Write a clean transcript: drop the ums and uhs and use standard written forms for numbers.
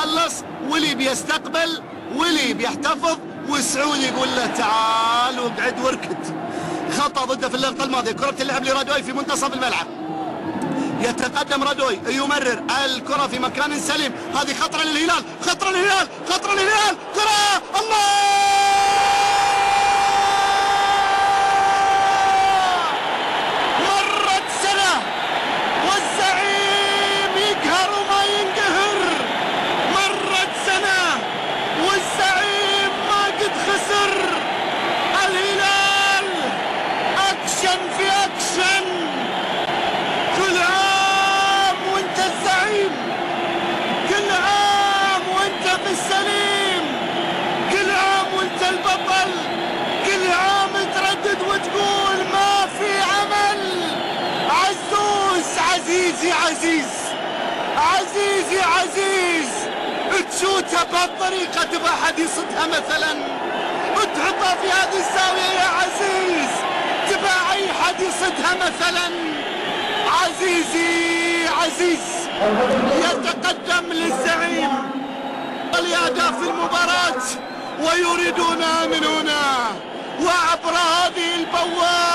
بيخلص، ولي بيستقبل، ولي بيحتفظ، وسعود يقول له تعال واقعد واركد. خطأ ضده في اللقطة الماضية. كرة تلعب لرادوي في منتصف الملعب. يتقدم رادوي يمرر الكرة في مكان سليم. هذه خطرة للهلال، خطرة للهلال، خطرة للهلال، كرة الله! مرت سنة والزعيم يقهر وما ينقهر. مرت سنة والزعيم ما قد خسر. الهلال أكشن في أكشن. كل عام وانت الزعيم، كل عام وانت في السليم، كل عام وانت البطل، كل عام تردد وتقول ما في عمل. عزوز عزيزي عزيز، عزيزي عزيز، تشوتها بهالطريقة تبى حد يصدها مثلا، وتحطها في هذه الزاوية يا عزيز تبى اي حد يصدها مثلا. عزيزي عزيز يتقدم للزعيم الأهداف في المباراة ويريدونها من هنا وعبر هذه البوابة.